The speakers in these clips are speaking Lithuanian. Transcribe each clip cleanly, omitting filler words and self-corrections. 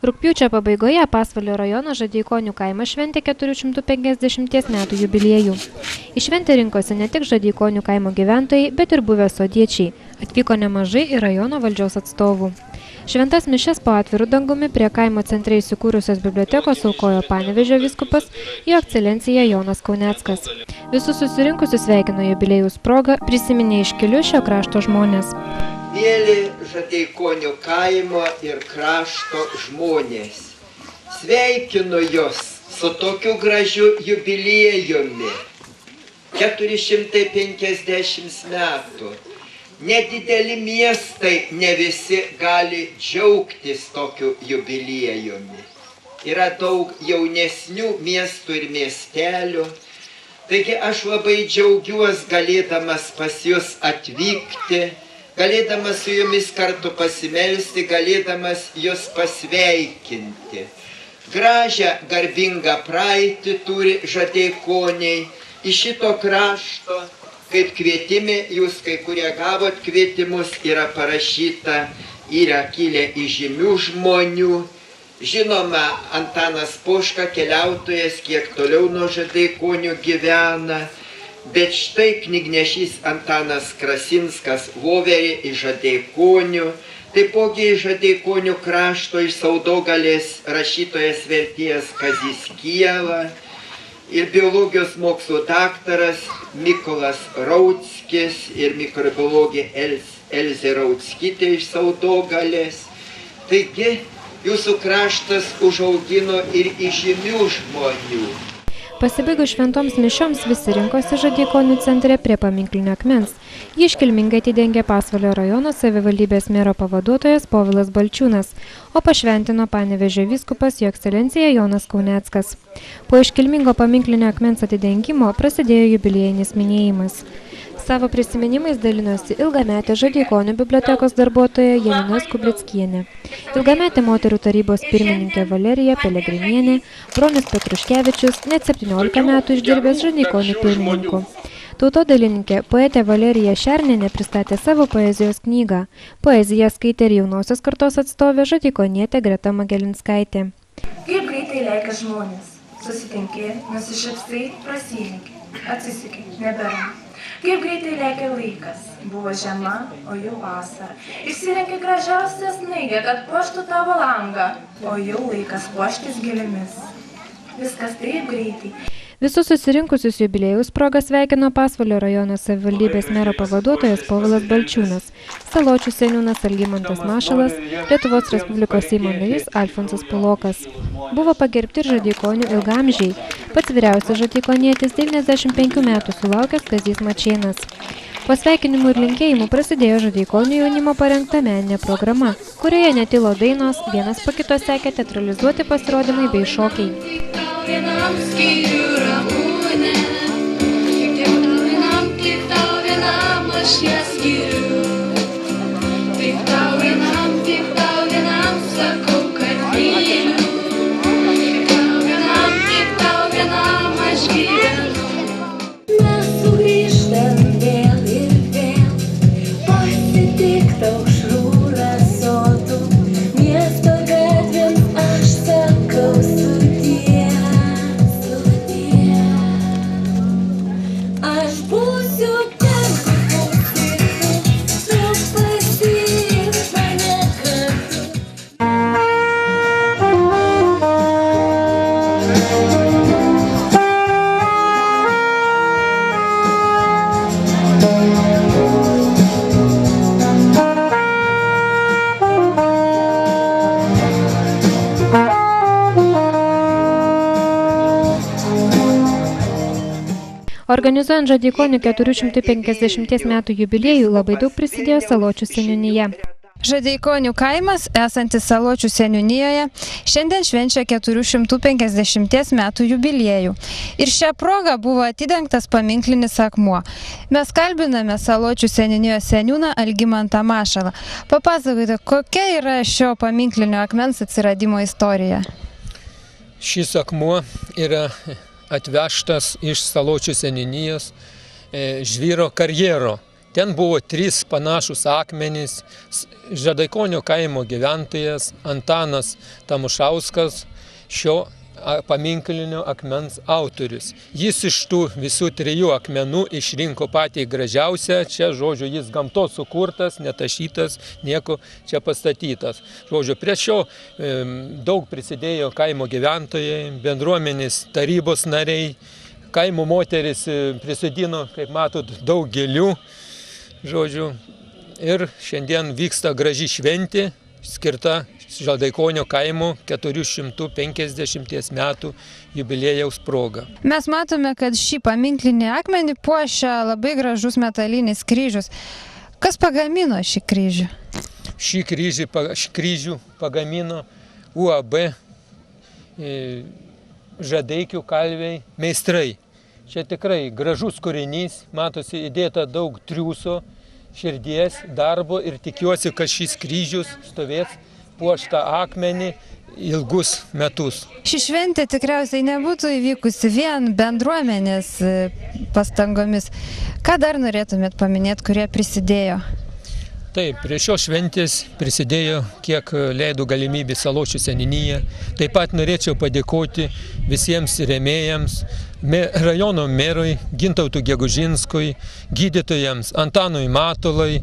Rugpjūčio pabaigoje Pasvalio rajono Žadeikonių kaimas šventė 450 metų jubiliejų. Į šventę rinkosi ne tik Žadeikonių kaimo gyventojai, bet ir buvę sodiečiai. Atvyko nemažai ir rajono valdžios atstovų. Šventas mišias po atviru dangumi prie kaimo centre įsikūrusios bibliotekos aukojo Panevėžio vyskupas Jo ekscelencija Jonas Kauneckas. Visus susirinkusius sveikino jubiliejaus proga, prisiminė iškilius šio krašto žmonės. Mėly Žadeikonių kaimo ir krašto žmonės, sveikinu Jūs su tokiu gražiu jubiliejumi. 450 metų. Nedideli miestai ne visi gali džiaugtis tokiu jubiliejumi. Yra daug jaunesnių miestų ir miestelių. Taigi aš labai džiaugiuosi galėdamas pas Jūs atvykti, galėdamas su Jumis kartu pasimelsti, galėdamas Jūs pasveikinti. Gražią, garbingą praeitį turi Žadeikoniai iš šito krašto. Kaip kvietime, Jūs kai kurie gavot kvietimus, yra parašyta, yra kilę iš žymių žmonių. Žinoma, Antanas Poška, keliautojas, kiek toliau nuo Žadeikonių gyvena. Bet štai knygnešys Antanas Krasinskas Voverė iš Žadeikonių, taipogi iš Žadeikonių krašto, iš Saudogalės rašytojas vertėjas Kazys Kiela ir biologijos mokslo daktaras Mykolas Rauckis ir mikrobiologė Elzė Rauckytė iš Saudogalės. Taigi, Jūsų kraštas užaugino ir įžymių žmonių. Pasibaigus šventoms mišioms visi rinkosi Žadeikonių centre prie paminklinio akmens. Jį iškilmingai atidengė Pasvalio rajono savivaldybės mero pavaduotojas Povilas Balčiūnas, o pašventino Panevėžio vyskupas Jo ekscelencija Jonas Kauneckas. Po iškilmingo paminklinio akmens atidengimo prasidėjo jubiliejinis minėjimas. Savo prisiminimais dalinosi ilgametė Žadeikonių bibliotekos darbuotoja Janina Skublickienė, ilgametė moterų tarybos pirmininkė Valerija Pelegrinienė, Bronius Petruškevičius, net 17 metų išdirbęs Žadeikonių pirmininku. Tautodailininkė poetė Valerija Šernienė pristatė savo poezijos knygą. Poeziją skaitė ir jaunosios kartos atstovė žadeikonietė Greta Magelinskaitė. Kaip greitai lekia žmonės, susitinki, nusišypsai, prasilenki, atsisuki, nebėra. Kaip greitai lekia laikas, buvo žiema, o jau vasara. Išsirenki gražiausią snaigę, kad puoštų tavo langą, o jau laikas puoštis gėlėmis. Viskas taip greitai. Visus susirinkusius jubiliejaus proga sveikino Pasvalio rajono savivaldybės mero pavaduotojas Povilas Balčiūnas, Saločių seniūnas Algimantas Mašalas, Lietuvos Respublikos Seimo narys Alfonsas Pulokas. Buvo pagerbti ir Žadeikonių ilgaamžiai. Pats vyriausias žadeikonietis 95 metų sulaukęs Kazys Mačėnas. Po sveikinimų ir linkėjimų prasidėjo Žadeikonių jaunimo parengta meninė programa, kurioje netilo dainos, vienas po kito sekė teatralizuoti pasirodymai bei šokiai. Vienam skiriu ramunę, tik tau vienam aš ją skiriu. Tik tau vienam sakau, kad myliu. Tik tau vienam aš gyvenu. Mes sugrįžtam vėl ir vėl, pasitikti aušrų rasotų, miesto gatvėm aš sakau sudie. Organizuojant Žadeikonių 450 metų jubiliejų labai daug prisidėjo Saločių seniūnija. Žadeikonių kaimas, esantis Saločių seniūnijoje, šiandien švenčia 450 metų jubiliejų. Ir šią progą buvo atidengtas paminklinis akmuo. Mes kalbiname Saločių seniūnijos seniūną Algimantą Mašalą. Papasakokite, kokia yra šio paminklinio akmens atsiradimo istorija? Šis akmuo yra atvežtas iš Saločių seniūnijos Žvyro karjero. Ten buvo 3 panašus akmenys. Žadaikonio kaimo gyventojas Antanas Tamušauskas, šio paminklinio akmens autorius. Jis iš tų visų 3 akmenų išrinko patį gražiausią. Čia, žodžiu, jis gamtos sukurtas, netašytas, nieko čia pastatytas. Žodžiu, prie šio daug prisidėjo kaimo gyventojai, bendruomenės tarybos nariai, kaimo moteris prisidino, kaip matot, daug gėlių. Žodžiu, ir šiandien vyksta graži šventė, skirta Žaldaikonio kaimo 450 metų jubiliejaus proga. Mes matome, kad šį paminklinį akmenį puošia labai gražus metalinis kryžius. Kas pagamino šį kryžių? Šį kryžių pagamino UAB Žadeikių kalviai meistrai. Čia tikrai gražus kūrinys, matosi įdėta daug triūso, širdies, darbo ir tikiuosi, kad šis kryžius stovės puoštą akmenį ilgus metus. Ši šventė tikriausiai nebūtų įvykusi vien bendruomenės pastangomis. Ką dar norėtumėt paminėti, kurie prisidėjo? Taip, prie šios šventės prisidėjo, kiek leido galimybė Saločių seniūnija. Taip pat norėčiau padėkoti visiems rėmėjams, rajono merui Gintautui Gegužinskui, gydytojams Antanui Matulai,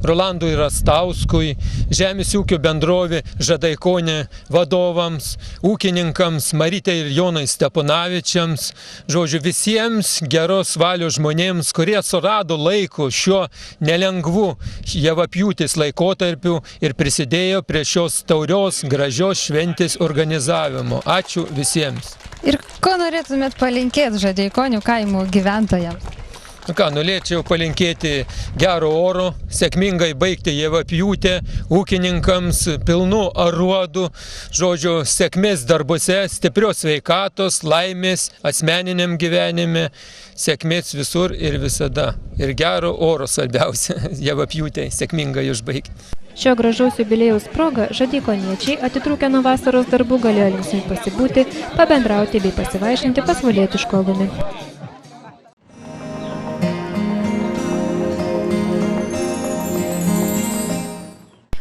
Rolandui Rastauskui, žemės ūkio bendrovė Žadaikone vadovams, ūkininkams Marytei ir Jonui Steponavičiams, žodžiu, visiems geros valios žmonėms, kurie surado laiko šiuo nelengvu javapjūtės laikotarpiu ir prisidėjo prie šios taurios, gražios šventės organizavimo. Ačiū visiems. Ir ko norėtumėt palinkėti Žadaikonių kaimo gyventojams? Norėčiau palinkėti gero oro, sėkmingai baigti javapjūtę, ūkininkams pilnų aruodų, žodžiu, sėkmės darbuose, stiprios sveikatos, laimės asmeniniam gyvenime, sėkmės visur ir visada. Ir gero oro svarbiausia, javapjūtę sėkmingai užbaigti. Šio gražaus jubiliejaus proga žadeikoniečiai atitrūkę nuo vasaros darbų galėjo linksmai pasibūti, pabendrauti bei pasivaišinti pasvalietiško alumi.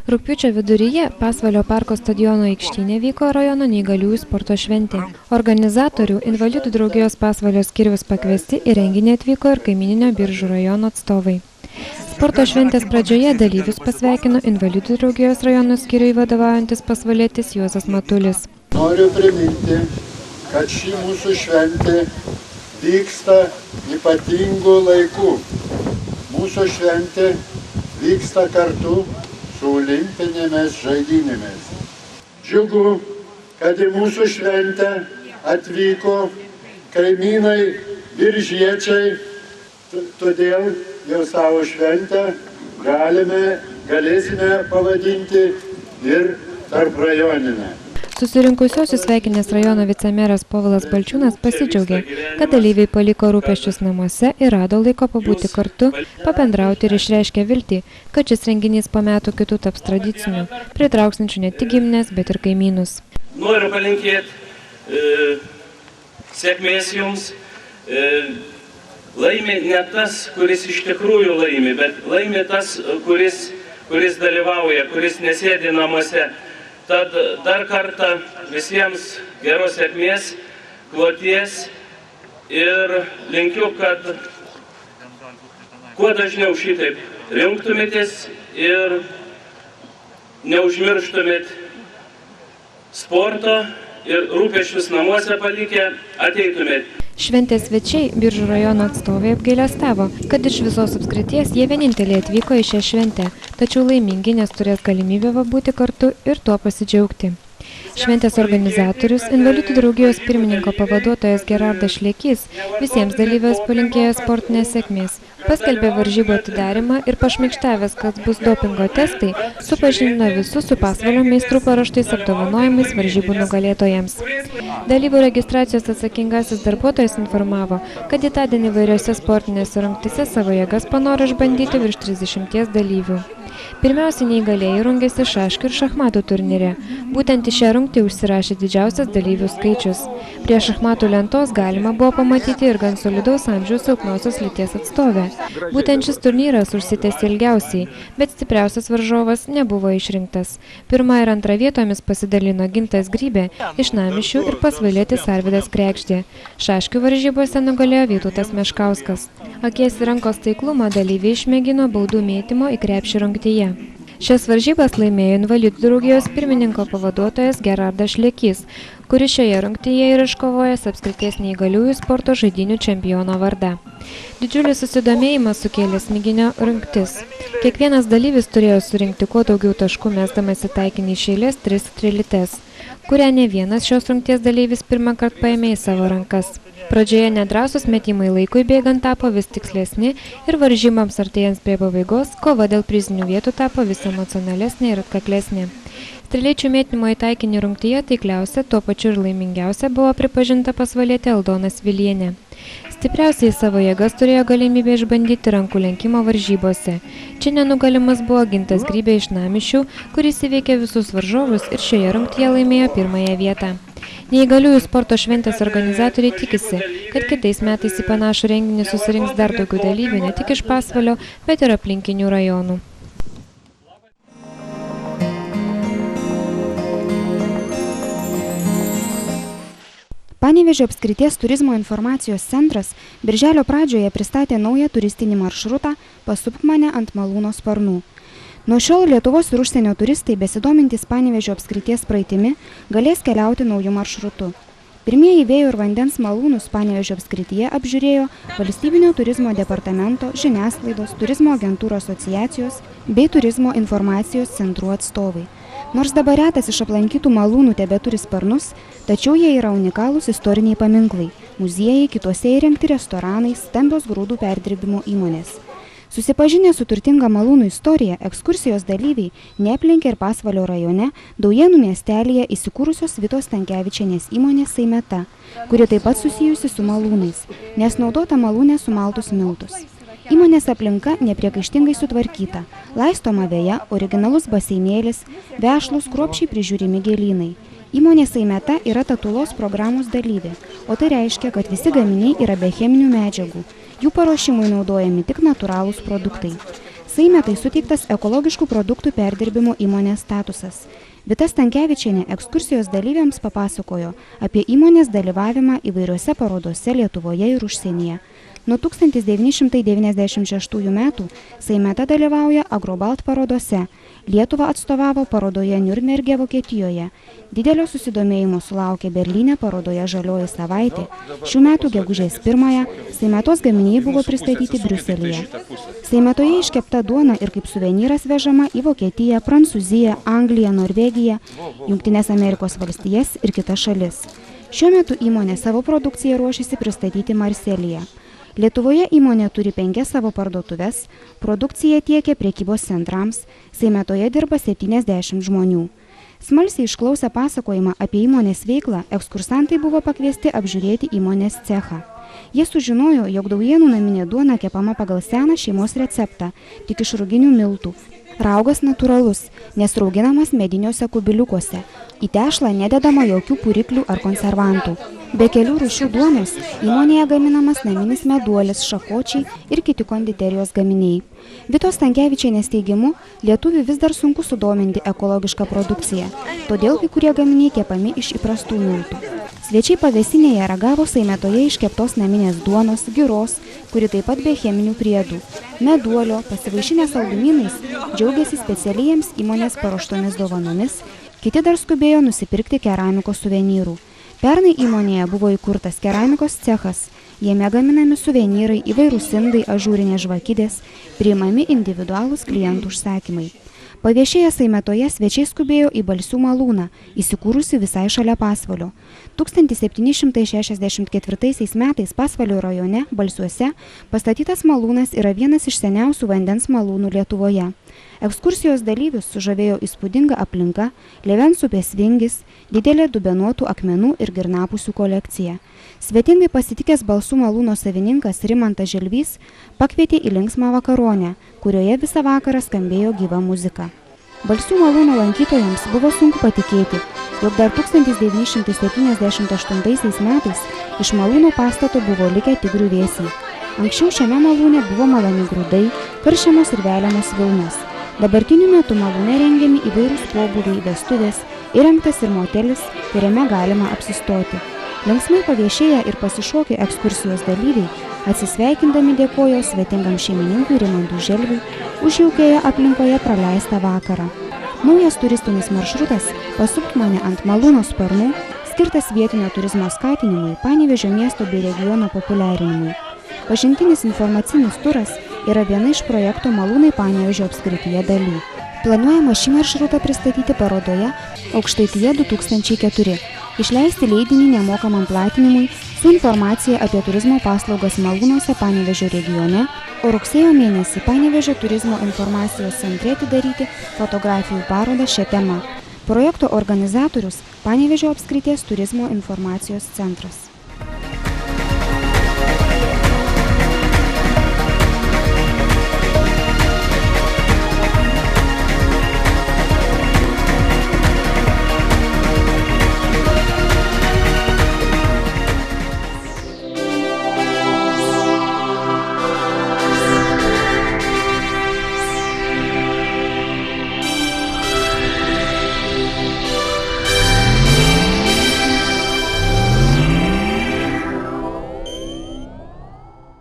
Rugpjūčio viduryje Pasvalio parko stadiono aikštyne vyko rajono neįgaliųjų sporto šventė. Organizatorių invalidų draugijos Pasvalio skyriaus pakviesti į renginį atvyko ir kaimyninio Biržų rajono atstovai. Sporto šventės pradžioje dalyvius pasveikino invalidų draugijos rajono skyriui vadovaujantis pasvalietis Juozas Matulis. Noriu priminti, kad ši mūsų šventė vyksta ypatingų laikų. Mūsų šventė vyksta kartu su olimpinėmis žaidynėmis. Džiugu, kad į mūsų šventę atvyko kaimynai biržiečiai, todėl jau savo šventę galėsime pavadinti ir tarprajoninę. Susirinkusiosius sveikinęs rajono vicemeras Povilas Balčiūnas pasidžiaugė, kad dalyviai paliko rūpesčius namuose ir rado laiko pabūti kartu, pabendrauti ir išreiškė viltį, kad šis renginys po metų kitų taps tradiciniu, pritrauksinčiu ne tik gimines, bet ir kaimynus. Noriu palinkėti sėkmės jums. Laimi ne tas, kuris iš tikrųjų laimi, bet laimi tas, kuris dalyvauja, kuris nesėdi namuose. Tad dar kartą visiems geros sėkmės, kloties ir linkiu, kad kuo dažniau šitaip rinktumėtės ir neužmirštumėt sporto ir rūpesčius namuose palikę ateitumėt. Šventės svečiai Biržų rajono atstovai apgailestavo, kad iš visos apskrities jie vieninteliai atvyko į šią šventę, tačiau laimingi, nes turės galimybę būti kartu ir tuo pasidžiaugti. Šventės organizatorius, invalidų draugijos pirmininko pavaduotojas Gerardas Šlekys, visiems dalyviams palinkėjo sportinės sėkmės. Paskelbė varžybų atidarymą ir pašmaikštavęs, kad bus dopingo testai, supažindino visus su Pasvalio meistrų paruoštais apdovanojimais varžybų nugalėtojams. Dalyvių registracijos atsakingasis darbuotojas informavo, kad įtadienį įvairiose sportinėse rungtyse savo jėgas panoro išbandyti virš 30 dalyvių. Pirmiausia, neįgalieji rungėsi šaškių ir šachmatų turnyre. Būtent į šią rungtį užsirašė didžiausias dalyvių skaičius. Prie šachmatų lentos galima buvo pamatyti ir gan solidaus amžiaus silpnosios lyties atstovę. Būtent šis turnyras užsitęsė ilgiausiai, bet stipriausias varžovas nebuvo išrinktas. Pirmą ir antrą vietomis pasidalino Gintas Grybė iš Namišių ir Pasvalietis Arvydas Krekšdė. Šaškių varžybose nugalėjo Vytautas Meškauskas. Akies ir rankos taiklumą dalyviai išmėgino baudų mėtymo į krepšį rungtyje. Šias varžybas laimėjo invalidų draugijos pirmininko pavaduotojas Gerardas Šlekys, kuris šioje rungtyje ir iškovojęs apskrities neįgaliųjų sporto žaidynių čempiono vardą. Didžiulį susidomėjimą sukėlė smiginio rungtis. Kiekvienas dalyvis turėjo surinkti kuo daugiau taškų, mesdamas į taikinį iš eilės 3 strėlytes, kurią ne vienas šios rungties dalyvis pirmą kartą paėmė į savo rankas. Pradžioje nedrąsūs metimai laikui bėgant tapo vis tikslesni ir varžybams artėjant prie pabaigos, kova dėl prizinių vietų tapo vis emocionalesnė ir atkaklesnė. Strėlyčių mėtymo į taikinį rungtyje taikliausia, tuo pačiu ir laimingiausia buvo pripažinta Pasvalietė Aldona Svilienė. Stipriausiai savo jėgas turėjo galimybę išbandyti rankų lenkimo varžybose. Čia nenugalimas buvo Gintas Grybė iš Namišių, kuris įveikė visus varžovus ir šioje rungtyje laimėjo pirmąją vietą. Neįgaliųjų sporto šventės organizatoriai tikisi, kad kitais metais į panašų renginį susirinks dar daugiau dalyvių ne tik iš Pasvalio, bet ir aplinkinių rajonų. Panevėžio apskrities turizmo informacijos centras birželio pradžioje pristatė naują turistinį maršrutą Pasupk mane ant malūno sparnų. Nuo šiol Lietuvos ir užsienio turistai besidomintys Panevėžio apskrities praeitimi galės keliauti naujų maršrutų. Pirmieji vėjo ir vandens malūnus Panevėžio apskrityje apžiūrėjo Valstybinio turizmo departamento, žiniasklaidos, turizmo agentūrų asociacijos bei turizmo informacijos centrų atstovai. Nors dabar retas iš aplankytų malūnų tebeturi sparnus, tačiau jie yra unikalūs istoriniai paminklai, muziejai, kituose įrengti restoranai, stambios grūdų perdirbimo įmonės. Susipažinę su turtinga malūnų istorija, ekskursijos dalyviai neaplenkė ir Pasvalio rajone Daujėnų miestelyje įsikūrusios Vitos Stankevičienės įmonės Saimeta, kuri taip pat susijusi su malūnais, nes naudota malūnė sumaltus miltus. Įmonės aplinka nepriekaištingai sutvarkyta, laistoma veja, originalus baseinėlis, vešlūs kruopščiai prižiūrimi gėlynai. Įmonė Saimeta yra Tatulos programos dalyvė, o tai reiškia, kad visi gaminiai yra be cheminių medžiagų. Jų paruošimui naudojami tik natūralūs produktai. Saimetai suteiktas ekologiškų produktų perdirbimo įmonės statusas. Vita Stankevičienė ekskursijos dalyviams papasakojo apie įmonės dalyvavimą įvairiose parodose Lietuvoje ir užsienyje. Nuo 1996 metų Saimeta dalyvauja Agrobalt parodose. Lietuvą atstovavo parodoje Niurnberge Vokietijoje. Didelio susidomėjimo sulaukė Berlyne parodoje Žalioji savaitė. Šių metų gegužės 1-ąją Saimetos gaminiai buvo pristatyti Briuselyje. Saimetoje iškepta duona ir kaip suvenyras vežama į Vokietiją, Prancūziją, Angliją, Norvegiją, Jungtines Amerikos valstijas ir kitas šalis. Šiuo metu įmonė savo produkciją ruošiasi pristatyti Marselyje. Lietuvoje įmonė turi 5 savo parduotuves, produkciją tiekia prekybos centrams, Saimetoje dirba 70 žmonių. Smalsiai išklausę pasakojimą apie įmonės veiklą, ekskursantai buvo pakviesti apžiūrėti įmonės cechą. Jie sužinojo, jog Daujėnų naminė duona kepama pagal seną šeimos receptą, tik iš ruginių miltų. Raugas natūralus, nes rauginamas mediniuose kubiliukuose. Į tešlą nededama jokių puriklių ar konservantų. Be kelių rūšių duonos įmonėje gaminamas naminis meduolis, šakočiai ir kiti konditerijos gaminiai. Vitos Stankevičienės teigimu, lietuvių vis dar sunku sudominti ekologišką produkciją, todėl kai kurie gaminiai kepami iš įprastų miltų. Svečiai pavėsinėje ragavo Saimetoje iškeptos naminės duonos, giros, kuri taip pat be cheminių priedų, meduolio, pasivaišinę saldumynais, džiaugiasi specialiems įmonės paruoštomis dovanomis, kiti dar skubėjo nusipirkti keramikos suvenyrų. Pernai įmonėje buvo įkurtas keramikos cechas, jame gaminami suvenyrai, įvairūs indai, ažūrinės žvakidės, priimami individualūs klientų užsakymai. Paviešėję Saimetoje svečiai skubėjo į Balsių malūną, įsikūrusi visai šalia Pasvalio. 1764 metais Pasvalio rajone Balsiuose pastatytas malūnas yra vienas iš seniausių vandens malūnų Lietuvoje. Ekskursijos dalyvius sužavėjo įspūdinga aplinka, Lėvens upės vingis, didelė dubenuotų akmenų ir girnapusių kolekcija. Svetingai pasitikęs Balsų malūno savininkas Rimantas Želvys pakvietė į linksmą vakaronę, kurioje visą vakarą skambėjo gyva muzika. Balsų malūno lankytojams buvo sunku patikėti, jog dar 1978 metais iš malūno pastato buvo likę tik griuvėsiai. Anksčiau šiame malūne buvo malami grūdai, karšiamos ir veliamos vilnos. Dabartiniu metu malūne rengiami įvairūs pobūviai, vestuvės, įrengtas ir motelis, kuriame galima apsistoti. Linksmai paviešėję ir pasišokę ekskursijos dalyviai, atsisveikindami dėkojo svetingam šeimininkui Rimantui Želviui už jaukioje aplinkoje praleistą vakarą. Naujas turistinis maršrutas Pasupk mane ant malūno sparnų, skirtas vietinio turizmo skatinimui, Panevėžio miesto bei regiono populiarinimui. Pažintinis informacinis turas yra viena iš projekto Malūnai Panevėžio apskrityje dalių. Planuojama šį maršrutą pristatyti parodoje Aukštaitija 2004, išleisti leidinį nemokamam platinimui su informacija apie turizmo paslaugas malūnuose Panevėžio regione, o rugsėjo mėnesį Panevėžio turizmo informacijos centre atidaryti fotografijų parodą šią temą. Projekto organizatorius Panevėžio apskrities turizmo informacijos centras.